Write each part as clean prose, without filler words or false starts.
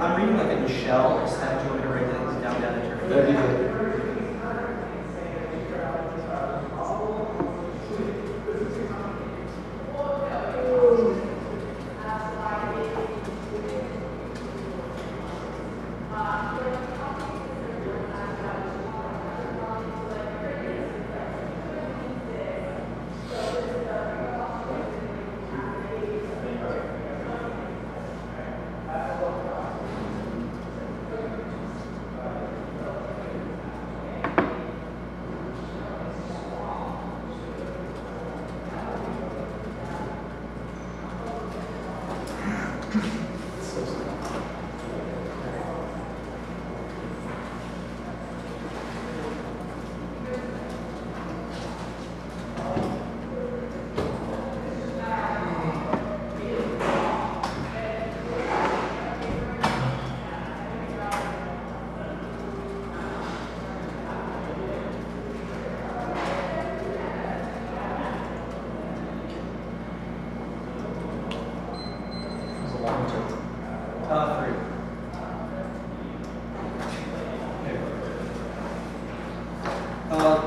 I'm reading like a new shell. I just have to go to write things down the other term. That'd be good.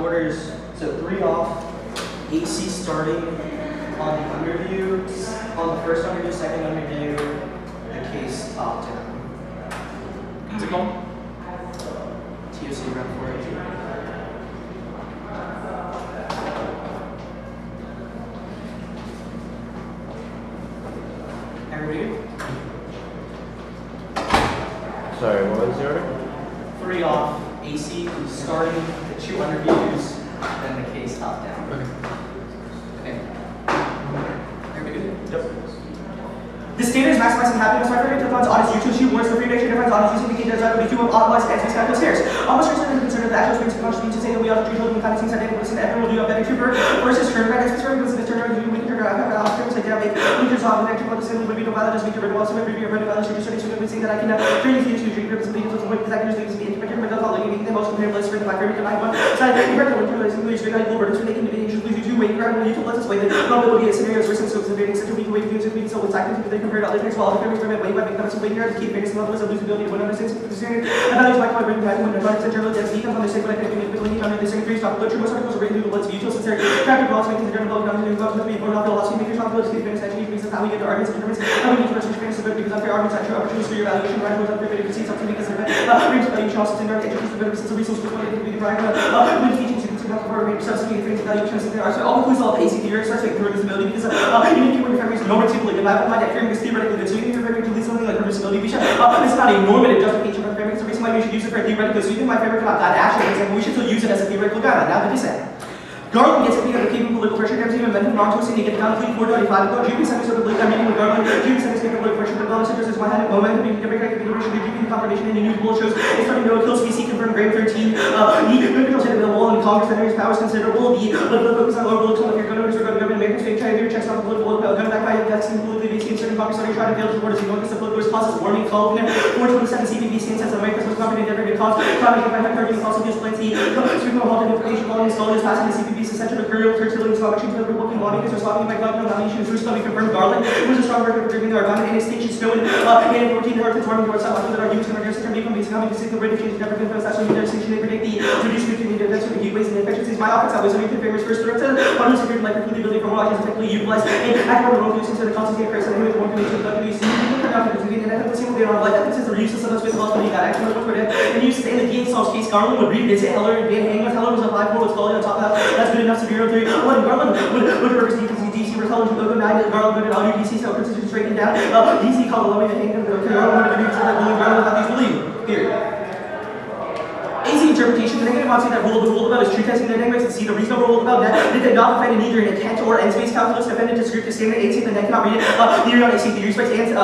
Orders, so 3 off, AC starting on the underview, on the first underview, second underview, the case top down. What's it called? TOC round 4. Everybody good? Sorry, what was the order? 3 off, AC starting the 2 underviews, then the case top down. Okay. Everybody good? Yep. The standard is maximizing happiness by favorite defines honest YouTube shoot words for free nature defines honest using the key design will be 2 of otherwise and space kind of stairs. Almost certainly concerned of the actual space of conscious to say that we ought to treat children kind of things that they listen to everyone will do a better trooper versus turn right next to the turn around we can turn around out terms like make leaders on the next one to say would be no valid just make your well so maybe your valid should be starting to saying that I can turn these to dream purpose videos with because I can just leave the interpreter but that's all like making the most compared list for the favorite divine one. So I think we're going to listen to these very cool words for making the video please do wait around YouTube let's explain the probability of scenarios versus so varying such a weak way to use it so what's active to be compared to other things while other things way by making them so waiting to keep various levels of losability when understands the standard and that is my point when the products and general density comes on the same when I can make quickly on the same three stop the true most articles are written to let's view since they're practical laws making the general down to the laws with me for not philosophy making responsibility to advance actually reasons how we get to arguments and determines how we need to research fairness of it because unfair arguments are true opportunities for your evaluation right with unfair to see something because of it range evaluation also in our education the better sense of resource with what I think we can provide when teaching students about the range of substitute things evaluation as there are so all includes all the AC theory starts with permissibility because even if you were referring to normatively if I apply that theory is theoretically good so even if you're referring to something like permissibility we should it's not a normative justification for framework. It's the reason why we should use it for a theoretical. So even my framework cannot guide action, for example, we should still use it as a theoretical guideline. Now that is said. Garland gets to be under capable political pressure, gives even mental wrong to us, and they get down to 425. Go, Jupiter sent me sort of like I'm meeting with Garland. Jupiter sent me political pressure, but Garland says my hand at momentum, being democratic configuration, the confirmation in the new poll shows it's starting to kill species confirmed grade 13. The control set available in Congress and his powers considerable. The political focus on lower political if you're going to disregard the government American state trying to checks on the political gun back by vaccine politically based in certain Congress starting trying to fail to report as you notice the political responses warming called 427 CPBC and says America's most confident every cause trying to get back targeting also gives plenty certain halt information following installed is passing the CPBC essential material fertility selection to the Republican lawmakers are swapping by government nomination is recently confirmed Garland was a strong record for driven their government and extinction stone and 14 her transforming towards that that are used in reduce term from basic economic to rate of change never been found actually their extinction they predict the reduced nutrient defense with the heat waves and infections my office I was looking for famous first director on the security like the ability for more is effectively utilized and active on the road into the concentrate crisis and with more information about the use and I have the single day on like that is the uses of those with hospital got actually look for it and used in the game solves case Garland would revisit Heller and Van Hang with Heller was a 5-4 was quality on top of that that's good enough severe 3 1 Garland would reverse DC Retellers with logo 9 Garland voted all your DC so precision straightened down DC called the loving and Hang Garland wanted to be that bullying Garland without these believe period. AC interpretation, the negative obviously that rule about is true testing the negatives and C, the reasonable rule about that did not defend in either an intent or n-space calculus defended descriptive standard AC, the net cannot read it, theory on AC, theory respects and,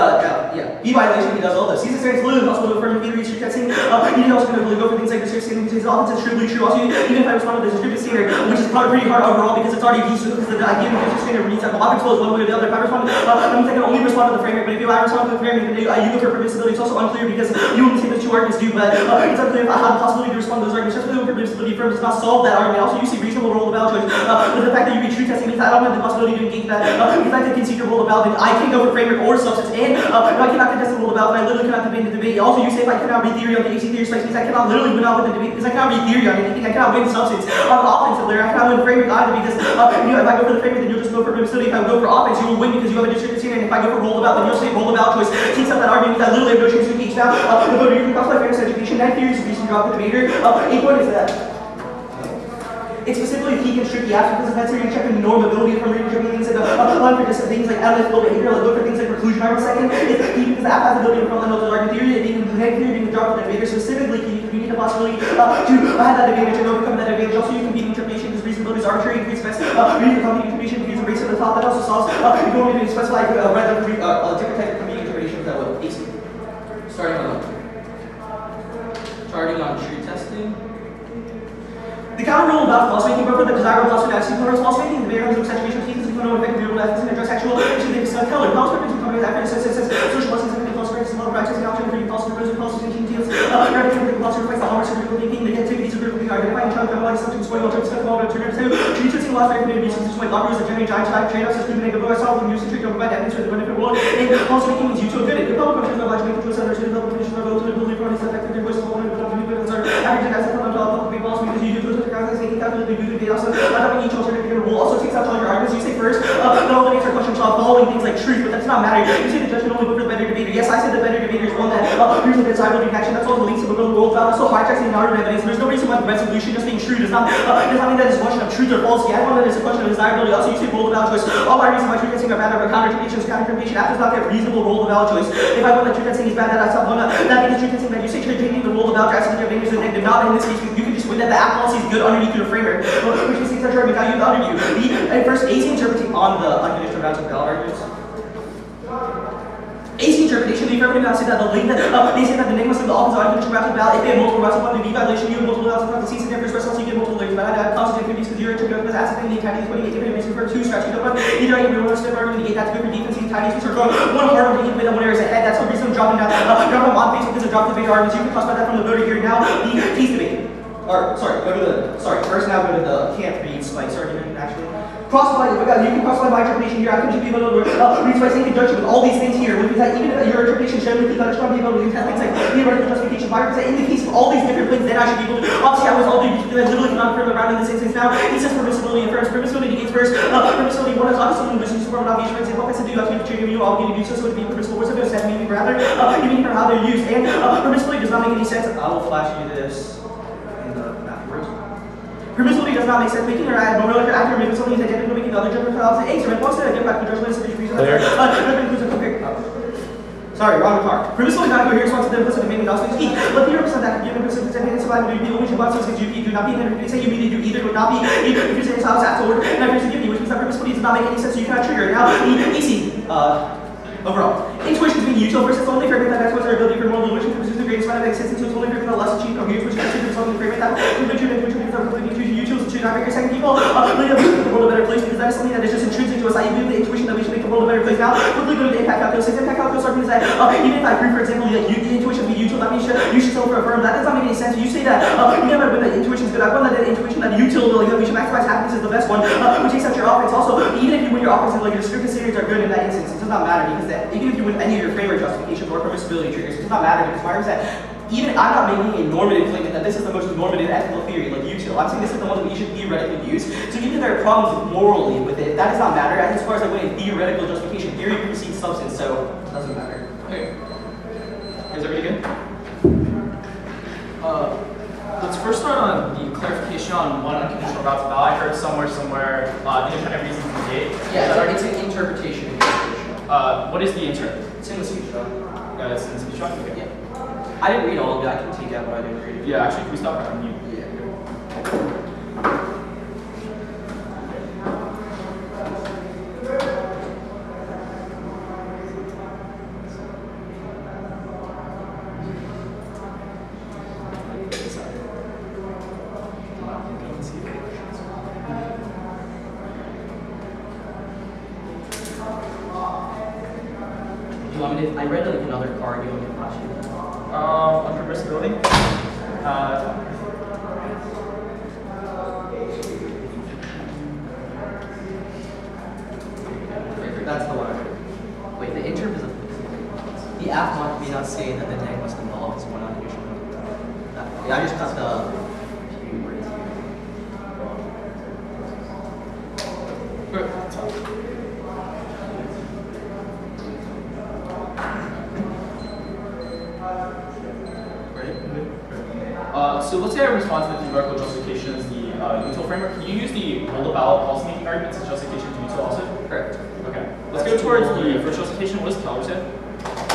B violation, he does all this. Caesar stands blue, also will affirm theory, true testing, he didn't also going to really go for things like descriptive standard, because his often says truly true, also even if I respond to the descriptive standard, which is probably pretty hard overall because it's already used, because the idea of the descriptive standard reads that object flows one way or the other. If I respond to, that means I can only respond to the framework, but if I respond to the framework, then you go for permissibility, it's also unclear because you only say the 2 arguments do, but it's unclear if I have the possibility to respond on those arguments. Just because the permissibility firm does not solve that argument. Also, you see reasonable role of valid choice. But the fact that you read truth testing means that I don't have the possibility to engage that. If I can concede your role of valid, then I can't go for framework or substance. And if I cannot contest the role of valid, then I literally cannot debate the debate. Also, you say if I cannot read theory on the AC theory space means I cannot literally win out with the debate because I cannot read theory on anything. I cannot win substance on the offensive layer. I cannot win framework either because if I go for the framework, then you'll just go for permissibility. If I go for offense, you will win because you have a district here. And if I go for role of valid, then you'll say role of valid choice. Takes up that argument means I literally have no chance to engage. Now, the voter, you can cross my fairness education. 9 theories of reason drop the debater. 8 point is that. It's specifically if he can strip the absence because that's where you're checking the normability from reading things like line for just things like analytical behavior, like look for things like reclusion. I was second. It's he because the app has the ability to front line argument theory, and being the negative theory being the drop the debater. Specifically, you need the possibility to have that advantage and overcome that advantage. Also, you can beat interpretation because reasonability is arbitrary, increase best reason company information because of race at the top. That also solves you don't need to specify rather different type of competing interpretations that will AC. Starting on true testing. The counter rule about false making, but for the desirable false making, false making, the bearing of saturation of heat is equal to effective real life, and address actual issues they discuss color. False making is coming after says social lessons and false practices, love practice, and option for false reverse, false making details, eradicating false reflects the hours of critical thinking, the activities of critical thinking, identifying child criminalizing something, spoiling alternative, alternative, true testing loss rate of abuses, like lockers that generate giant type trade-offs, as proven negative, solve the use of treat, don't provide evidence for the benefit of the world, and false making means you to a good. The public functions are large making to a center, to the public functions are relative to the ability for effective their voice of the woman, but the people are averaging as a fundamental public false because you do to the guys making calculated. They also adopting each alternative rule also takes out all your arguments. You say first, that all the answer questions are following things like truth, but that's not matter. You say the judgment only good for the better debater. Yes, I said the better debater is one that usually the desirable action. That's all the links of the world about. Also hijacks the narrative evidence. There's no reason why the resolution just being true does not mean that it's a question of truth or falsity. I don't know that it's a question of desirability. Also, you say role of valid choice. All my reasons why truth testing are bad are counter-interpretations, counter-information. After does not get reasonable role of valid choice. If I want that truth testing is bad, that I stop one. That means truth testing that you say changing the role of valid choice. Advantage is negative. Not in this case. You can just win that the app policy is good underneath your framework. Which is things that are value under you. The first AC interpreting on the unconditional grounds of valid arguments. AC interpretation, the affirmative now say that the link that they say that the name must be the opposite unconditional grounds of valid. If they have multiple routes upon the V violation, you have multiple routes upon the C different express also you get multiple layers. But I have constant activities because you're interpreting because asset the activities putting a different reason for two strategies. Either I give you one step argument negate that's good for defense, activities which are going one hard to get one area ahead. That's the reason I'm dropping down drop them on face because I dropped the beta arguments. You can classify that from the voter here now. The case debate. First now go to the can't read spikes argument actually. Crossify, you can crossify my interpretation here. I can just be able to read spice in conjunction with all these things here, which means that even if your interpretation is generally weak, I should be able to use things like theoretical justification. By in the case of all these different things, then I should be able to. Obviously, I was all doing because I literally cannot further around in this instance now. He says permissibility affirms. Permissibility negates first. Permissibility one is obviously limitation support not being for example. If I said do you have to trade you obligated to do so, so it would be permissible. What's it going to say? Meaning rather, meaning for how they're used. And permissibility does not make any sense. I will flash you this. Permissibility does not make sense. Making or add no relative after making something is identical making the other judgment for opposite A. So once I get back to judgment is reason sorry, wrong part. Permissibility is not coherent response to the implicit making also E. Let the represent that given implicit and survive to be only two boxes because you do not be in say you either do either would not be either if you say it's opposite order and I to give you which means that permissibility does not make any sense so you cannot trigger it. Now EC overall. Intuition is being useful versus only for that that's what's our ability for moral intuition to produce the greatest amount of sense into it's only for the less achieved coherence which is something for that intuition is our completely usual to not make your second people make the world a better place because that is something that is just intrinsic to us. I believe the intuition that we should make the world a better place. Now quickly go to the impact calculus. Impact calculus argument is that even if I agree for example that the intuition be util that means you should still affirm that does not make any sense. You say that you never win that intuition is good. I won that intuition that util we should maximize happiness is the best one which takes out your offense. Also even if you win your offense like your descriptive standards are good in that instance it does not matter because that even if you win any of your framework justifications or permissibility triggers it does not matter because my argument is that even I'm not making a normative claim that this is the most normative ethical theory like util. I'm saying this is the one that we should theoretically use. So even if there are problems morally with it, that does not matter. As far as like winning theoretical justification, theory precedes substance, so it doesn't matter. Okay. Is everybody good? Let's first start on the clarification on one unconditional route to valid. I heard somewhere independent reasons to negate. Yeah, it's an interpretation. What is the interpret? It's in the speech doc. It's in the speech doc? Okay. Yeah. I didn't read all of it. I can take out what I didn't read. Yeah, actually, can we stop on mute? Yeah. I read like another card. You want me to flash it? On permissibility. the app may not say that the neg must involve is one on initial. Yeah, I just cut the keywords here. Okay, that's fine. So let's say I respond to the theoretical justification as the util framework. Can you use the roll-the-ballot policy-making arguments as justification to util also? Correct. Okay. Let's go towards the first justification. What does Keller say?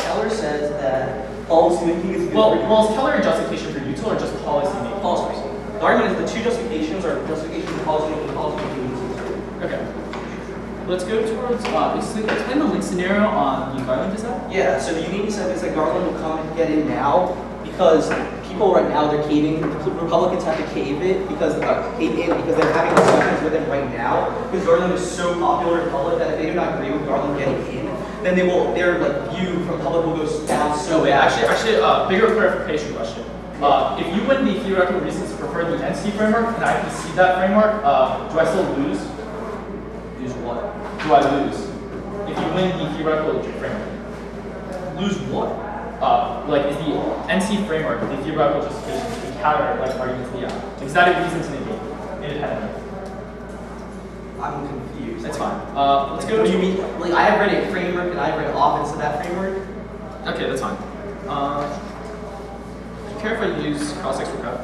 Keller says that policy-making is good Well, is Keller a justification for util or just policy-making? policy-making. The argument is the two justifications are justification for policy-making and policy-making. Okay. Let's go towards, explain the link scenario on the Garland design. Yeah, so the unique incentive is that Garland will come and get in now because people right now, they're caving, the Republicans have to cave in because they're having discussions with him right now because Garland is so popular in public that if they do not agree with Garland getting in, then their view from public will go down so Wait, bad. actually, bigger clarification question. If you win the theoretical reasons to prefer the NC framework and I concede that framework, do I still lose? Use what? Do I lose? If you win the theoretical framework. Lose what? Like, is the NC framework, the theoretical justification, the counter like arguments to the app? Is that a reason to negate independently? I'm confused. That's fine. Let's go What to do you mean? Like, I have read a framework and I have read offense of that framework. Okay, that's fine. Do you care if I use cross-X for cut?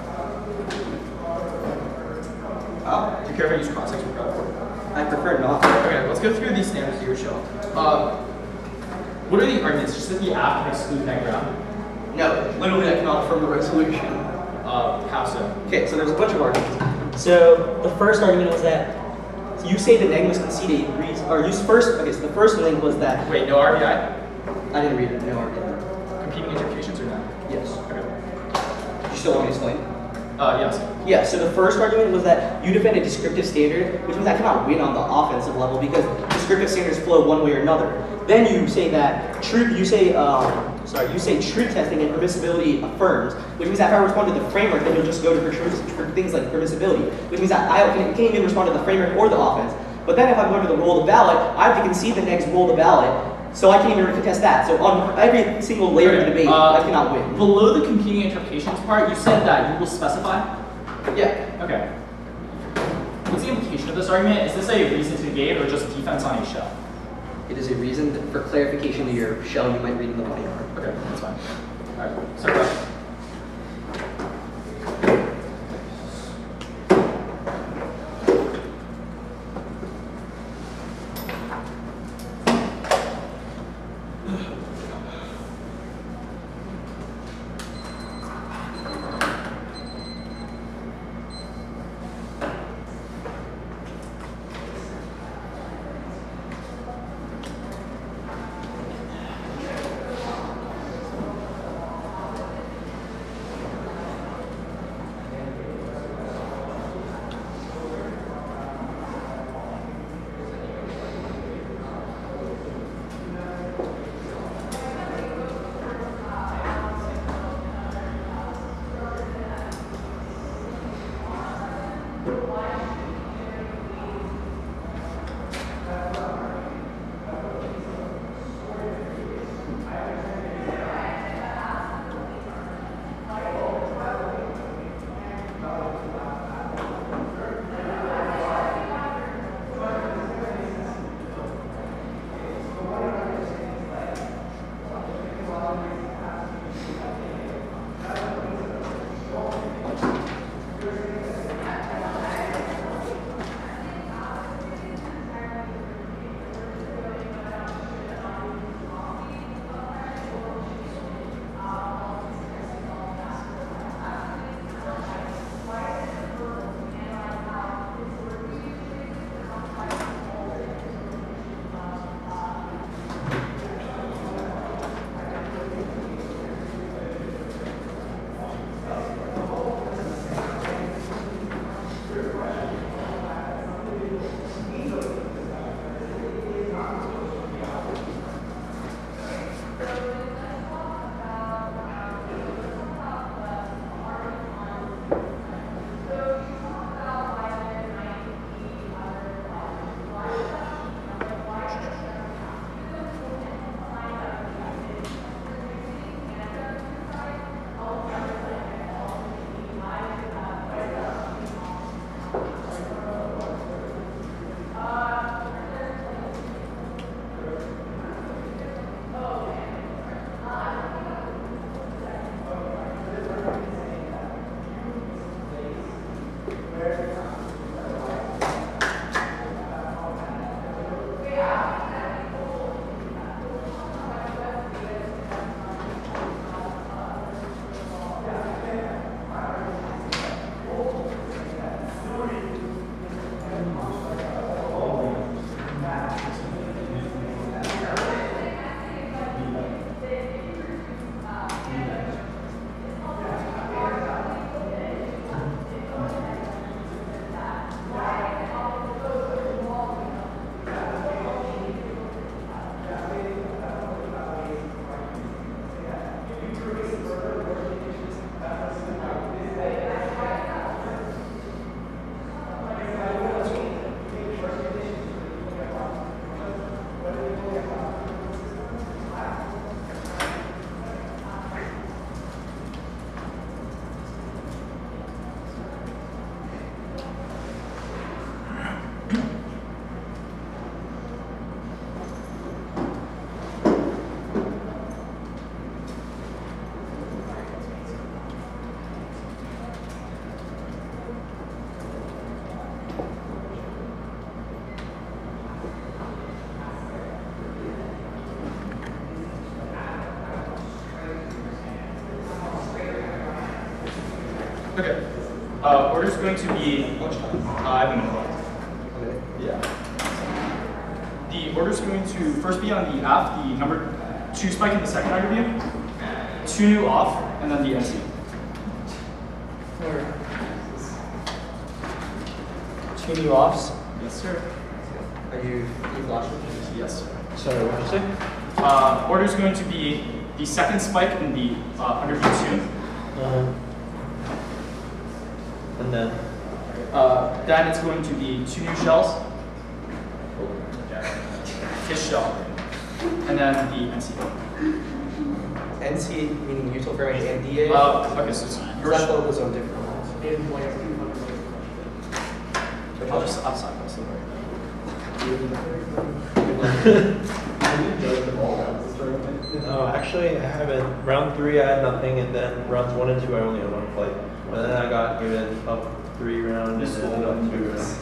Do you care if I use cross-X for cut? I prefer not. Okay, let's go through these standards here, show. What are the arguments? Just that the app can exclude that ground? No, literally I cannot affirm the resolution. How so? Okay, so there's a bunch of arguments. So the first argument was that you say the neg must concede a reason, or use first. Okay, so the first link was that. Wait, no RBI? I didn't read it. No argument. Competing interpretations or no? Yes. Okay. You still want me to explain? Yes. Yeah. So the first argument was that you defend a descriptive standard, which means I cannot win on the offensive level because descriptive standards flow one way or another. Then you say that you say truth testing and permissibility affirms, which means that if I respond to the framework, then you'll just go to for things like permissibility, which means that I can't even respond to the framework or the offense. But then if I'm going to the roll the ballot, I have to concede the next roll the ballot, so I can't even contest that. So on every single layer of the debate, I cannot win. Below the competing interpretations part, you said that you will specify? Yeah. Okay. What's the implication of this argument? Is this a reason to negate or just defense on a shell? It is a reason for clarification to your shell you might read in the body part. Okay, that's fine. Alright, so question. Okay. Order's going to be. I have a minute left. Yeah. The order's going to first be on the F, the number 2 spike in the second RW, 2 new off, and then the NC. 2 new offs. Yes, sir. Are you flashing? Yes, sir. Sorry, what did you say? Order's going to be the second spike in the underneath 2. And then? Then it's going to be 2 new shells. His shell. And then the NC. NC meaning neutral framing and DA? Okay, so it's your That's shell. those on different ones. I'll just outside this over. Oh, actually, I haven't. Round 3, I had nothing, and then rounds 1 and 2, I only had 1 flight. And then I got given up 3 rounds, and then up 2 rounds.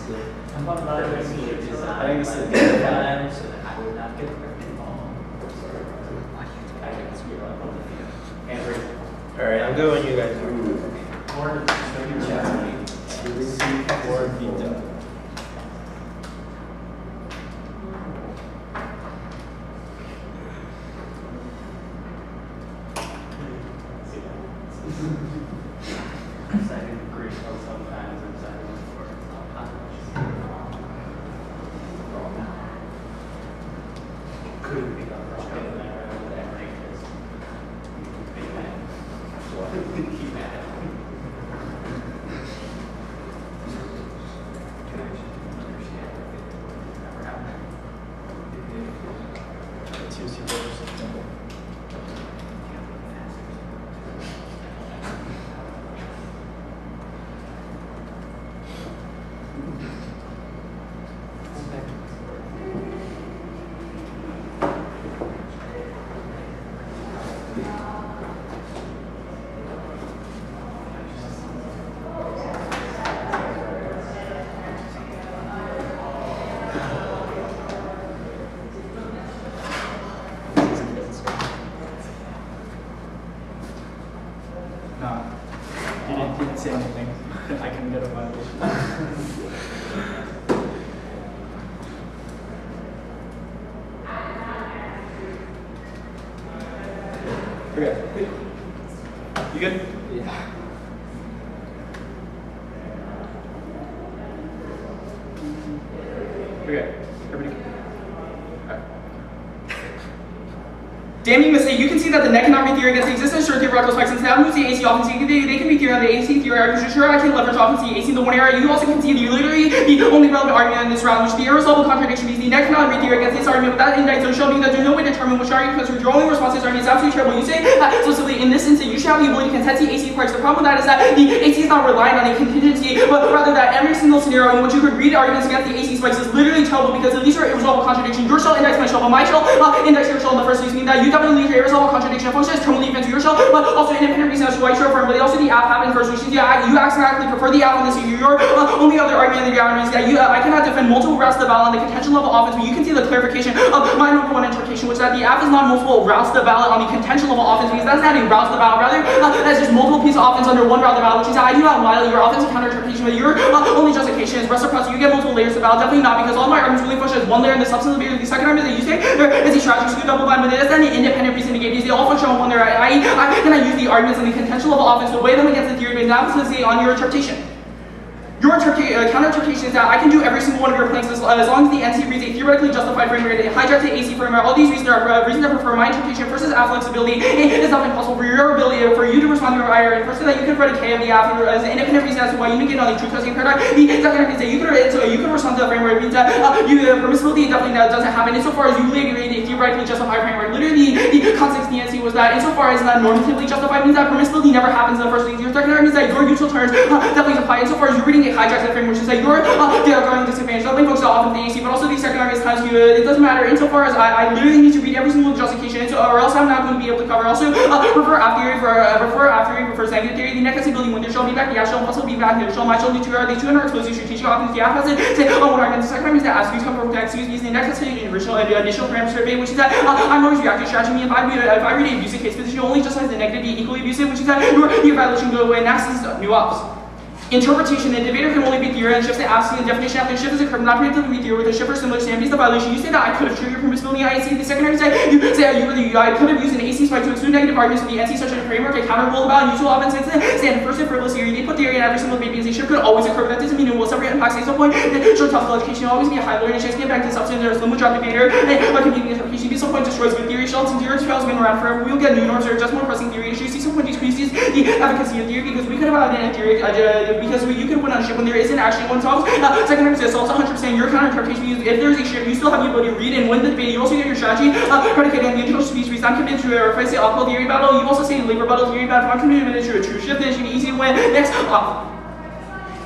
I think this is Alright, I'm good when you guys are. He didn't say anything. I couldn't get a violation. Okay. You good? Yeah. Okay. Everybody good? Alright. Damn you mistake, you can see that the net cannot be theory against the existence of theoretical spikes and moves the AC often see they can be theory on the AC theory. I'm sure I can leverage often see AC in the one area. You also can see the literally the only relevant argument in this round, which is the irresolvable contradiction means the net cannot be theory against this argument, but that indicates so showing that there's no way to determine which argument because your only response to this argument is absolutely terrible. You say so simply in this instance you should have the ability to contest the AC parts. The problem with that is that the AC is not relying on a contingency, but rather that every single scenario in which you could read arguments against the AC spikes is literally terrible because these are irresolvable contradictions. Your shell index my shell, but my shell index your shell in the first place means that you definitely leave your irresolvable contradiction function is terminally event to your shell, but also independent reason as to why you should affirm, but also the app happened first, which is you axiomatically prefer the app on this. Your only other argument in the ground is that I cannot defend multiple routes to the ballot on the contention level offense, but you can see the clarification of my number one interpretation, which is that the app is not multiple routes to the ballot on the contention level offense, because that's not a route to the ballot, rather that's just multiple pieces of offense under one route to the ballot, which is that I do not violate your offensive counter interpretation, but your only justification is reciprocity. You get multiple layers to the ballot, definitely not, because all my arguments really function as one layer in the substance of the second argument that you say there is a strategy skew double blind, but it is not an independent reason to give these. They all function on one layer. I cannot use the arguments on the contention level offense to weigh them against the theory based analysis on your interpretation. Your counter-interpretation is that I can do every single one of your planks as long as the NC reads a theoretically justified framework, a hijacked AC framework. All these reasons are reasons I prefer my interpretation versus app flexibility. It is not impossible for your ability for you to respond to your IR. First, that you can write a K of the app as an independent reason as to why you negate on the true testing paradigm. The second is that you can respond to the framework. It means that permissibility definitely doesn't happen insofar as you read a theoretically justified framework. Literally, the context of the NC was that insofar as not normatively justified means that permissibility never happens in the first place. Your second means that your useful terms definitely apply insofar as you're reading a hijacked framework, which is that you're going disadvantage. Nothing focused on the AC, but also the second argument times you. It doesn't matter insofar as I literally need to read every single justification, or else I'm not going to be able to cover. Also, prefer app theory prefers negative theory. The next ability when there shall be back, the app shall also be back. There shall my shall be two are the two under exclusive strategic options. The app has it. Say one argument. The second argument is that excuse come from excuse means the next initial parameter survey, which is that I'm always reactive strategy. If I I read a abusive case position, only just has the negative be equally abusive, which is that your violation go away. Next is new ops. Interpretation. The debater can only be theory and shifts the absence and definition after shift is a crime not permitted to be theory with a shift or similar standards. The violation. You say that I could have triggered permissibility in IAC. The secondary say you say I could have used an AC spike to exclude negative arguments from the NC such as a framework, a counter rule about usual offense stand first and frivolous theory. They put theory in every single debate because a shift could always occur, but that doesn't mean it will separate impacts. At some point, short topical education will always be a high learning chance to get back to substance. There's no drop debater and a competing interpretation. Some point destroys good theory. Shells and zeros trials been around forever. We'll get new norms or just more pressing theory issues. See some point decreases the efficacy of theory because we could have had a theory because you could win on ship when there isn't actually one solves. Secondary solves 100%. Your counter interpretation means if there's a shift, you still have the ability to read and win the debate. You also get your strategy predicated on the internal speech. I'm committed to a replace the alcohol theory battle. You also say labor battle theory battle. I'm committed to a true shift. Then it should be easy to win. Next,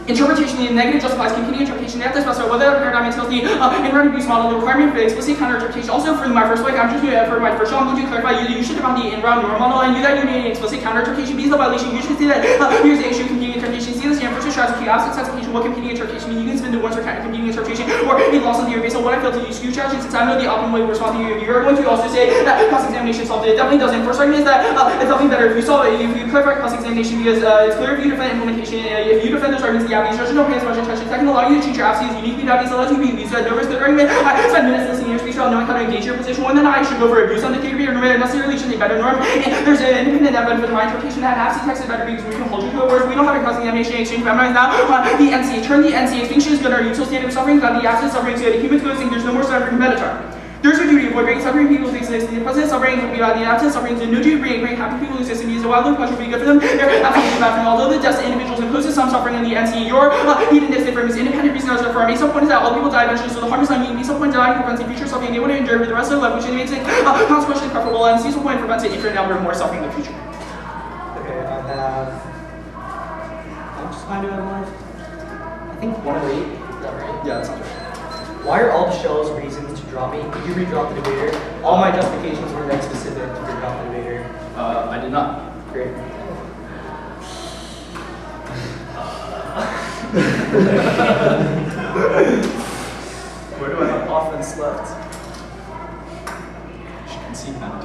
interpretation. The negative justifies competing interpretation. They have to specify whether that paradigm entails the inverted abuse model, the requirement for explicit counter interpretation. Also, for my first week, I'm just going to, for my first show, I'm going to clarify you should define the in-round norm model and you that you need an explicit counter interpretation because the violation. You should see that here's the issue competing interpretation. See this here. First, strategy, absent specification, what competing interpretation means. You can spend the ones for competing interpretation or a loss of theory based on what I feel to use. Use strategy since I know the optimal way to respond to you. You're going to also say that cross-examination solved it. It definitely doesn't. First argument is that it's definitely better if you solve it. If you clarify cross-examination because it's clear if you defend implementation. If you defend those arguments, the avenues, there's no hands attention. Second, allow you to choose your absences uniquely. That means allows you to be abused. So no risk of argument. I spend minutes listening to your speech without knowing how to engage your position. One, then I should go for abuse on the theory or necessarily should a better norm. And there's an independent benefit of my interpretation that absent text is better because we can hold you to it. Whereas we don't have a cross-examination exchange. But now the NC. Turn the NC extinction is good or util standard of suffering. Got the absence suffering so the human goes think there's no more suffering competitor. There's a duty to avoid bringing suffering people to exist. The present suffering will be by the absence suffering. So no duty to bring happy people to exist and use a wild look pleasure will be good for them. They're absolutely bad for them. Although the deaths of individuals imposes some suffering in the NC, your hedonic frame is independent reason as for me. Some point is that all people die eventually, so the harm is not me. Some point dying prevents the future suffering they would endure for the rest of their life, which makes it consequentially preferable. And some point prevents it infinite number of more suffering in the future. Okay, I have. How much time do I have left? I think 108. Is that right? Yeah, that sounds right. Why are all the shells reasons to drop me? Did you re-drop the debater? All my justifications were like specific to re-drop the debater. I did not. Great. Where do I have offense left? As you can see, kind of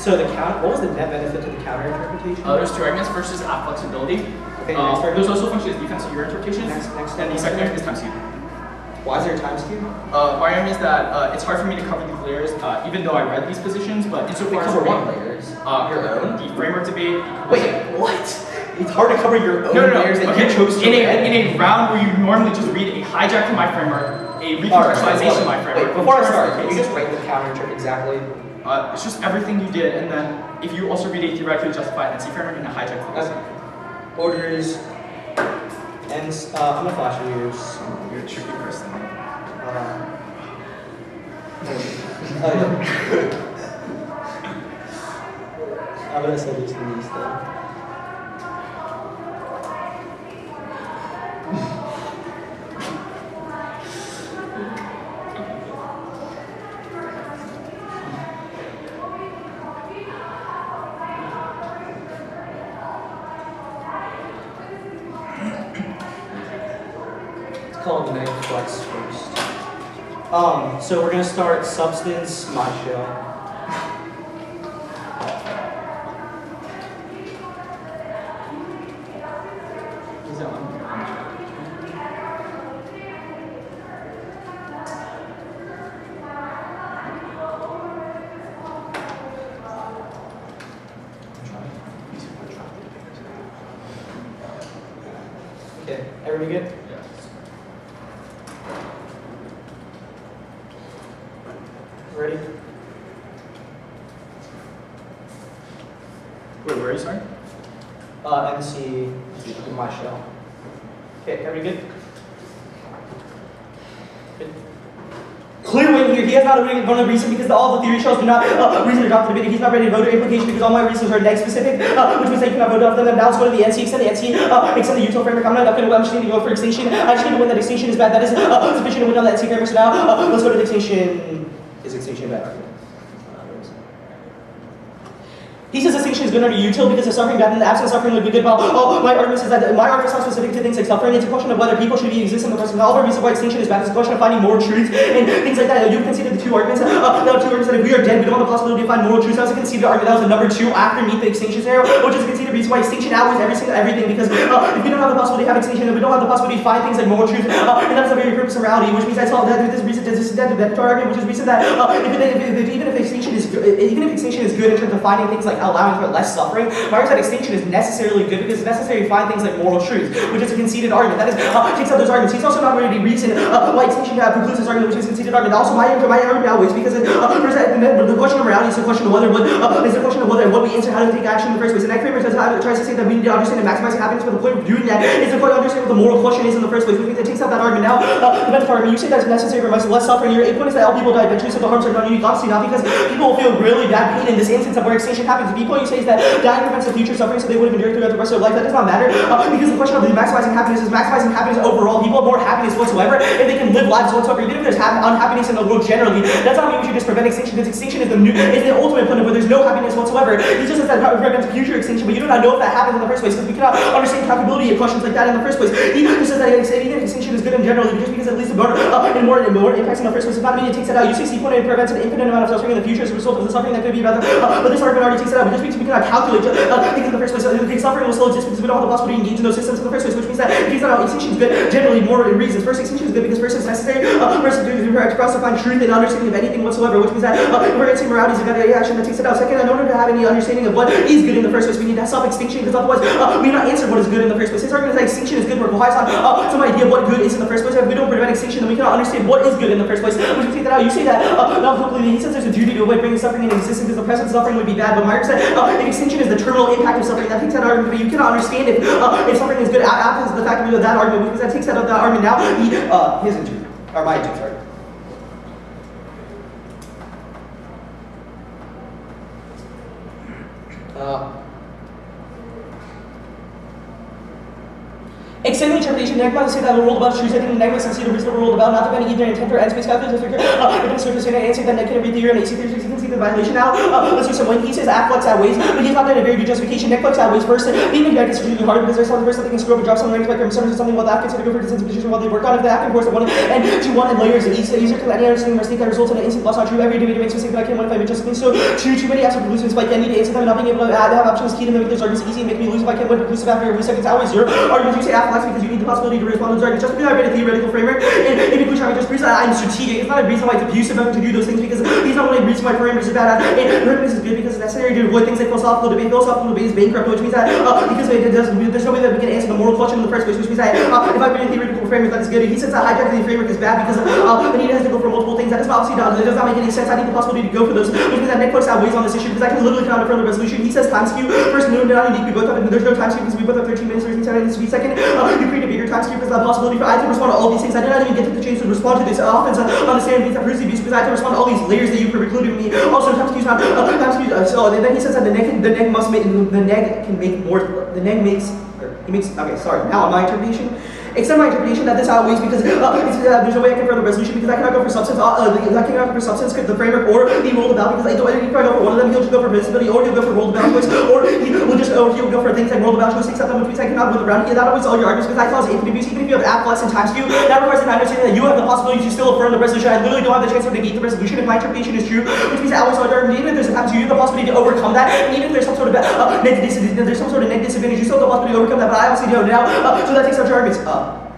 So the what was the net benefit to the counter interpretation? There's two arguments. First is app flexibility. Okay, next argument. There's also a function as defense of your interpretation. Next and the second argument is times cube. Why is there a times cube? My argument is that it's hard for me to cover these layers, even though I read these positions, but insofar as cover what layers? Your own, the framework debate. Wait, what? It's hard to cover your own layers that you chose to read? In a round where you normally just read a hijack from my framework, a recontextualization of my framework. Wait, before I start, can you just write the counter interpret exactly? It's just everything you did, and then if you also read a theoretically justified NC framework and a hijack from Okay. Orders, and I'm gonna flash yours. You're a tricky person. I'm gonna say these things though. Called the negative flex first. So we're gonna start substance my shell. Is that one? Okay, everybody good? Ready? Wait, where are you, sorry? MC in my shell. Okay, everybody good? Good. Clear win here. He has not voted on a reason because all the theory shells do not reason to adopt the debate. He's not ready to vote or implication because all my reasons are neg specific, which means that you cannot vote off them. Now let's go to the NC, extend the NC, extend the util framework. I'm not going to go for extinction. I just need to win that extinction is bad. That is sufficient to win on the NC framework. So now let's go to the extinction. Is extinction bad? He says extinction is good under util because of suffering bad and the absence of suffering would be good. Well, my argument is that my argument is not specific to things like suffering. It's a question of whether people should be exist in the person. All the reasons why extinction is bad is a question of finding moral truth and things like that. You've conceded the two arguments. Now, two arguments that if we are dead, we don't have the possibility to find moral truth. That was a conceded argument. That was the number 2 after meet the extinction scenario, which is a conceded reason why extinction outweighs everything. Because if we don't have the possibility to have extinction, then we don't have the possibility to find things like moral truth, and that's the very purpose of morality. Which means I saw that this reason this is that argument, which is reason that even if extinction is good in terms of finding things like allowing for less suffering, my argument that extinction is necessarily good because it's necessary to find things like moral truth, which is a conceded argument. That is takes out those arguments. He's also not ready to reason why extinction precludes his argument, which is a conceded argument. Also, my argument outweighs because the question of morality is the question of whether what we answer, how to take action in the first place. And that framework tries to say that we need to understand and maximizing happiness, but the point of doing that is to understand what the moral question is in the first place, which means it takes out that argument. Now, the benefit argument, you say that's necessary for less suffering. Your point is that all people die eventually, so the harms are non-unique. Honestly, not because people will feel really bad pain in this instance of where extinction happens. The point you say is that dying prevents the future suffering, so they would have endured throughout the rest of their life. That does not matter because the question of maximizing happiness is maximizing happiness overall. People have more happiness whatsoever if they can live lives whatsoever. Even if there's unhappiness in the world generally, that's not mean we should just prevent extinction because extinction is the ultimate point of where there's no happiness whatsoever. He just says that prevents future extinction, but you do not know if that happens in the first place because we cannot understand calculability of questions like that in the first place. He just says that even if extinction is good in general, just because it leads to more impacts in the first place, does not mean it takes it out. UCC pointed it prevents an infinite amount of suffering in the future as a result of the suffering that could be about but this argument already takes it out. But just because we cannot calculate things in the first place, suffering will still exist because we don't have the possibility to engage in those systems in the first place, which means that it takes out extinction is good generally more reasons. First, extinction is good because first it's necessary for us to find truth and understanding of anything whatsoever, which means that if we're going to say morality is a good action that takes it out. Second, in order to have any understanding of what is good in the first place, we need to stop extinction because otherwise we do not answer what is good in the first place. His argument is that extinction is good, but why some idea of what good is in the first place. If we don't prevent extinction, then we cannot understand what is good in the first place. Which we take that out. You say that now hopefully he says there's a duty to avoid bringing suffering into existence because the present suffering would be bad. But Mark said if extinction is the terminal impact of suffering, that takes that argument. But you cannot understand if suffering is good after the fact of that argument, because that takes that argument now. His interview or my interview, sorry. Extending interpretation, neg must say that the world about truth. I think neg must see the reason the world about not depending either intent or end space calculus. If the surface and say that neg can be theory and AC theory, you can see the violation now. Let's do some. When he says afflux outweighs, but he's not done a very good justification. Neg flux outweighs first. Even neg is really hard because there's something first that they can screw up and drop something like something while the app gets to go for distance position while they work on. If the app can force one and 2 1 and layers is easier because any understanding or state that results in an instant loss not true. Every debate makes mistake, but I can't win if I make justification. So too many apps are hallucinations. Like I need to answer them and not being able to have options key to make those arguments easy and make me lose if I can't win conclusive after every second. Always your arguments. You say afflux because you need the possibility to respond to those arguments. Just because I read a theoretical framework and in conclusion I just reason that I'm strategic. It's not a reason why it's abusive of him to do those things because he's not only a reason why parameters are bad and parameters is good because it's necessary to avoid things like philosophical debate. Philosophical debate is bankrupt, which means that because there's no way that we can answer the moral question in the first place, which means that if I read a theoretical framework that is good, he says that hijacking the framework is bad because the need has to go for multiple things. That is obviously not, it does not make any sense. I need the possibility to go for those, which means that Nick puts outweighs on this issue because I can literally come out in front of the resolution. He says time skew. First, no, not unique. We both have, there's no time skew because we both have 13 minutes, 13 seconds to be second. You create a bigger time skew because the possibility for I to respond to all these things. I did not even get to the chance to respond to this offense on the standard means that proves the abuse because I had to respond to all these layers that you precluded me. Also, time skew is not time skew. So then he says that the neg must make the neg can make more. The neg makes. He makes. Okay, sorry. Now on my interpretation. Extend my interpretation that this outweighs because there's no way I can confirm the resolution because I cannot go for substance. I cannot go for substance, the framework, or the rolled about because I don't. If I go for one of them, he'll just go for visibility, or he'll go for rolled about choice, or he'll go for things like rolled about choice, except them, which means I cannot move around. Yeah, that always all your arguments because I cause infinite abuse. Even if you have afflux and time skew, that requires an understanding that you have the possibility to still affirm the resolution. I literally don't have the chance to negate the resolution if my interpretation is true, which means that always all your argument. Even if there's a time skew, you have the possibility to overcome that, and even if there's some sort of negative disadvantage, you still have the possibility to overcome that. But I obviously don't now, so that takes out your arguments.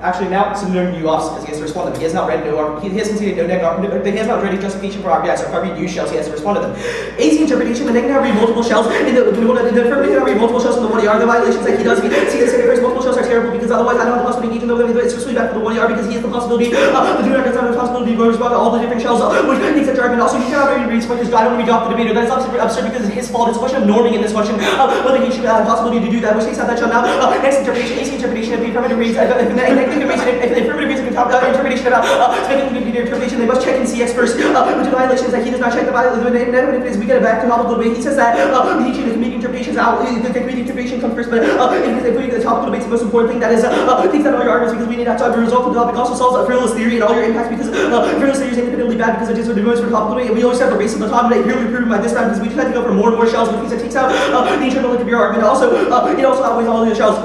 Actually, now it's no new offs because he has to respond to them. He has not read he has conceded no neg, he has not read a justification for RBI. So if I read new shells, he has to respond to them. AC interpretation, the neg can read multiple shells. In the affirmative cannot read multiple shells in the 1AR. The violations that he does, see the second first multiple shells are terrible because otherwise I don't have the possibility to engage in them. It's really bad for the 1AR because he has the possibility, the dude does not have the possibility to respond to all the different shells, which takes that argument. Also, he cannot read reads because I don't read off the debater. That is absurd because it's his fault. It's a question of norming in this question, whether he should have the possibility to do that, which takes out that shell now. Next interpretation, AC interpretation, if the affirmative reads, if the affirmative reads a interpretation about speculative interpretation. They must check and see X first. With the violations that he does not check the violation. If we get it back to topical debate, he says that the comedic interpretations out. The comedic interpretation comes first, but if we get the topical debate, the most important thing that is things that all your arguments because we need that to resolve the topic. Also solves a frivolous theory and all your impacts because frivolous theory is independently bad because it is the most for topical debate. And we always have a race of the top debate. Here we prove by this round because we just have to go for more and more shells, which means it takes out the internal link of your argument. Also, it also outweighs all of the shells.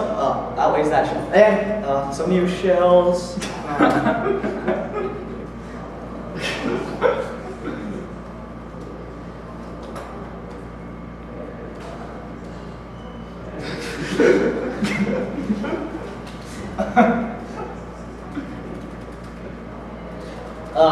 Outweighs that shell. And some new shells.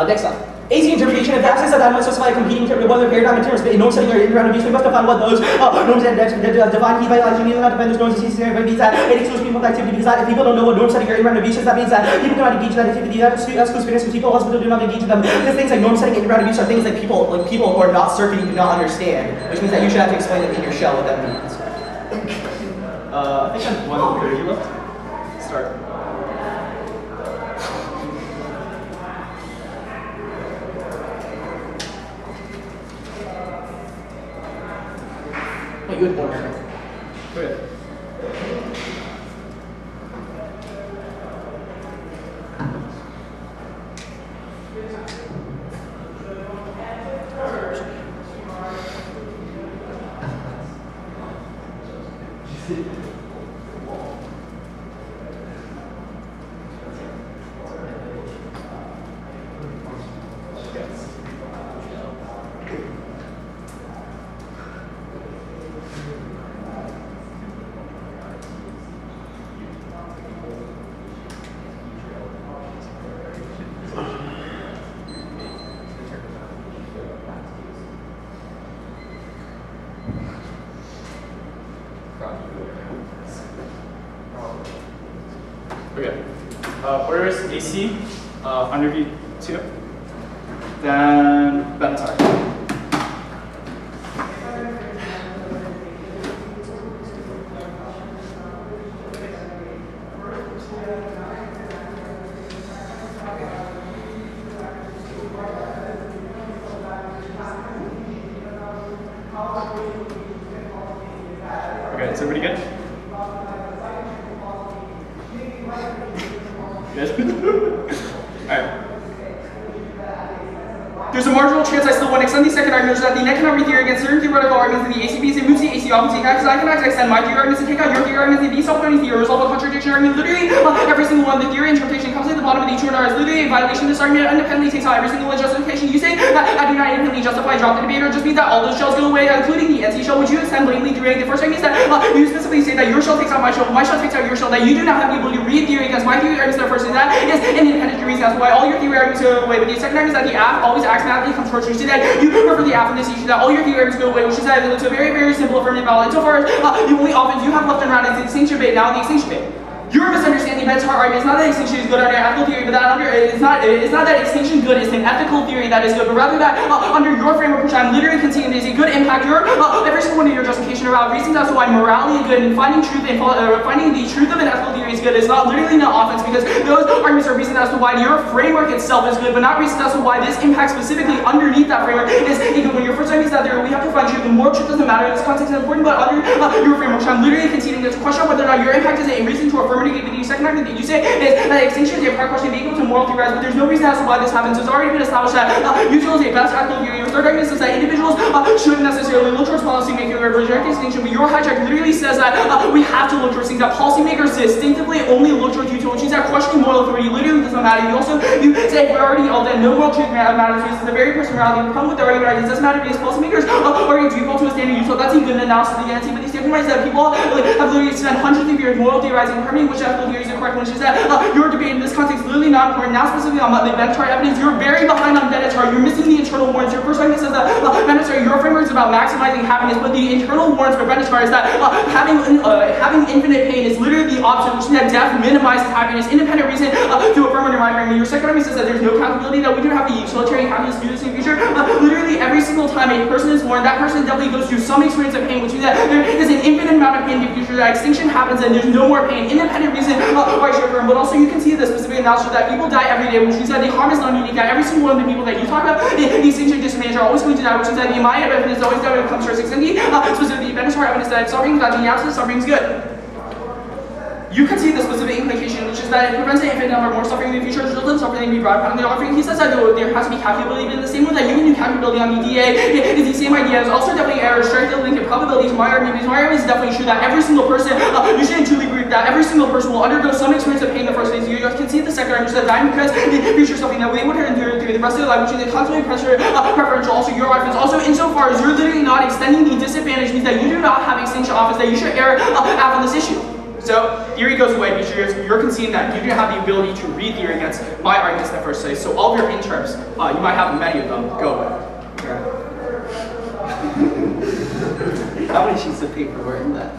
Next up. AC interpretation of the absence of that must specify a competing whether paradigm in terms of norm setting or in-round abuse. We must define what those norms and define key violation. You need not define those norms as easy, but it means that it excludes people from activity because if people don't know what norm setting or in-round abuse is, that means that people cannot engage in that activity. That excludes fitness because people also do not engage in them. Because things like norm setting and in-round abuse are things that people who are not circuiting do not understand, which means that you should have to explain it in your shell what that means. I think I'm 130 left. Start. Wait, you had one minute. Good. Okay. Order is AC, under V2, then Benatar. Okay, is everybody good? Alright. There's a marginal chance I still want to extend the second argument that the net cannot be theory against certain theoretical arguments in the ACBs and moves the AC off and because I cannot extend my theory arguments and take out your theory arguments and these self-learning theory resolve a contradiction argument. Literally, every single one of the theory interpretation comes at the bottom of each one is literally a violation. This argument independently takes out every single justification. You say that I do not independently justify drop the debater just means that all those shells go away, including the NC shell, which you extend blatantly theory. The first argument is that you specifically say that your shell takes out my shell takes out your shell, that you do not have the ability to read theory against my theory arguments. The first is that is an independent reason. That's why all your theory arguments go away. But the second argument is that the app always acts mathematically comes first. You say that you prefer the app in this issue, that all your theory arguments go away, which is that it looks a very, very simple affirmative valid. Insofar as the only options you have left and around is the extinction debate. Now the extinction debate. Your misunderstanding of Bentar argument is not that extinction is good under ethical theory, but that it's not that extinction good is an ethical theory that is good, but rather that under your framework, which I'm literally conceding is a good impact, every single one of your justification about reasons as to why morality is good and finding truth and finding the truth of an ethical theory is good is not literally not offense because those arguments are reasons as to why your framework itself is good, but not reasons as to why this impact specifically underneath that framework is good. When your first argument is that we have to find truth, and more truth doesn't matter. This context is important, but under your framework, which I'm literally conceding there's a question of whether or not your impact is a reason to affirm. The second argument that you say is that extinction is a part question equal to moral theory, but there's no reason as to why this happens. It's already been established that usually is a best ethical theory. Your third argument says that individuals shouldn't necessarily look towards policy making or reject extinction, but your hijack literally says that we have to look towards things, that policymakers distinctively only look towards utility, which means that questioning moral authority literally doesn't matter. You say we're already all dead, no moral truth matters, because it's the very person morality. The problem with the argument is it doesn't matter because policymakers are default to a standard utility. That's a good analysis of the NT, but the second argument is that people have literally spent hundreds of years moral theorizing, determining which ethical theories are correct, which is that your debate in this context is literally not important. Now specifically on the Benatar evidence, you're very behind on Benatar. You're missing the internal warrants. Your first argument says that Benatar, your framework is about maximizing happiness, but the internal warrants for Benatar is that having infinite pain is literally the opposite, which is that death minimizes happiness. Independent reason to affirm under my framework army. Your second army says that there's no accountability, that we don't have the utilitarian calculus to do this in the future. Literally every single time a person is born, that person definitely goes through some experience of pain, which means that there is an infinite amount of pain in the future, that extinction happens and there's no more pain. Independent reason why it's confirmed, but also you can see the specific analysis that people die every day, which means that the harm is not unique, that every single one of the people that you talk about, the extinction disadvantage are always going to die, which means that the Maya evidence is always done when it comes to our extinction, specifically the Venezuela evidence that suffering, that the absence of suffering is good. You can see the specific implication, which is that it prevents an infinite number more suffering in the future, results in suffering be brought upon the offering. He says that there has to be calculability, but in the same way that you can do calculability on the DA, is the same idea. It's also definitely error, straight to link in probabilities. My argument is definitely true that every single person, you shouldn't truly agree that every single person will undergo some experience of pain in the first phase. You can see the second argument that dying because the future something that they would endure through the rest of their life, which is constantly preferential. Also, your argument also insofar as you're literally not extending the disadvantage, means that you do not have extinction office, that you should err out on this issue. So theory goes away because you're conceding that you do have the ability to read theory against my arguments in the first place. So all of your in terms, you might have many of them, go away. How many sheets of paper were in that?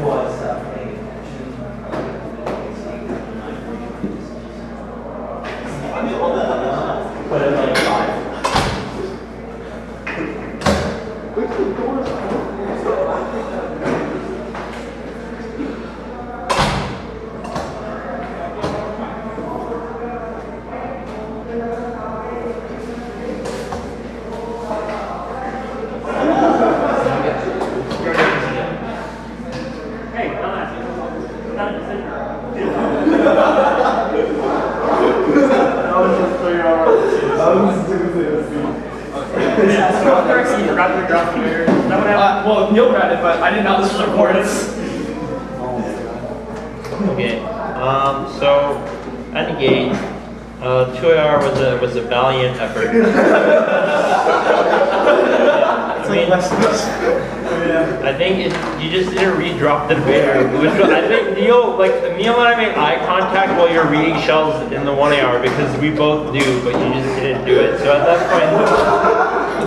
What's happening? Put it like 5. Hey, dumbass. Not a decision. Well, Neil read it, but I didn't know this was recorded. Okay. So at the gate, 2AR was a valiant effort. I think you just didn't redrop the debater. I think Neil and I made eye contact while you were reading shells in the 1AR because we both do, but you just didn't do it. So at that point,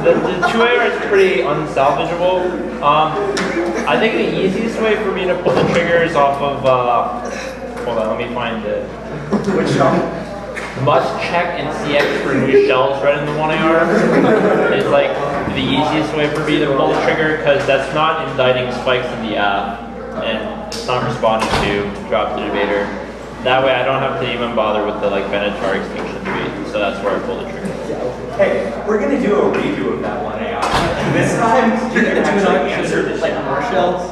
the 2AR is pretty unsalvageable. I think the easiest way for me to pull the triggers off of, hold on, let me find it. Which shell? Must check and CX for new shells right in the 1AR is like the easiest way for me to pull the trigger because that's not indicting spikes in the app and it's not responding to drop the debater. That way I don't have to even bother with the Venatar extinction debate, so that's where I pull the trigger. Hey, we're gonna do a redo of that 1AR. This time, you're gonna actually answer the More shells?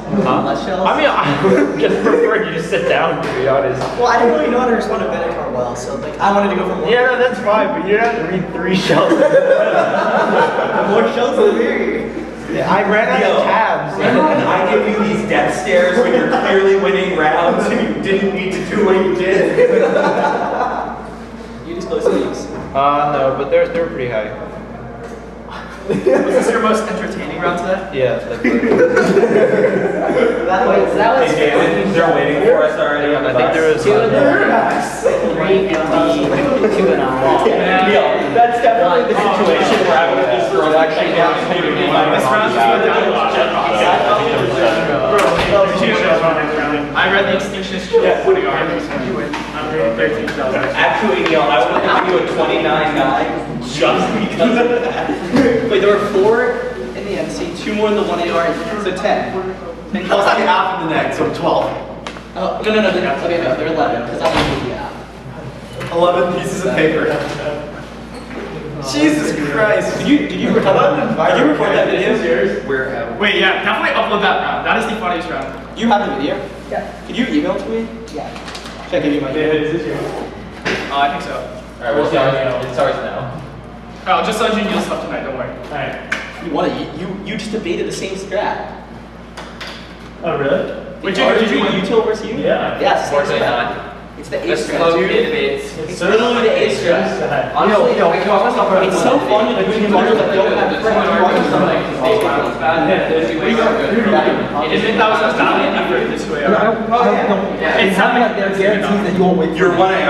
Less shells? I mean, I would just prefer you to sit down, to be honest. Well, I didn't really know how to respond to Venator well, so I wanted to go for more. Yeah, no, that's fine, but you don't have to read 3 shells. More shells than me. Yeah, I ran out of tabs. And I give you these death stares when you're clearly winning rounds and you didn't need to do what you did. You disclose these. No, but they're pretty high. Was this your most entertaining round today? Yeah, that's right. That was Hey, David, they're waiting for us already on the I think there was 2 and a 3 and the 2 and a half. Neil, that's definitely the situation where I would just throw that shit down. This round is going down a lot. I read the extinction issue of 20 armies. Actually, Neil, I would have given you a 29-9 just because of that. Wait, there were 4 in the NC, 2 more in the 1AR, so 10. Plus the half in the next, so 12. Oh, no, they're 11, because I'm going to do the app. 11 pieces of paper. Jesus Christ. Did you record that video? Wait, yeah, definitely upload that round. That is the funniest round. You have the video? Yeah. Could you email it to me? Yeah. Should I give you my email? I think so. Alright, we'll start. It starts now. I'll just send you Neil's stuff tonight, don't worry. Alright. You just debated the same strat. Oh, really? Wait, Did did you you util versus you? Yeah. Yes. Unfortunately not. It's the A Let's strat. slow dude. debates. It's literally the A strat. Honestly, it's so fun to do in bundles that don't have friends. Isn't that was a valiant effort this way? It's something that they're guaranteed that you won't wait. You're 1AR.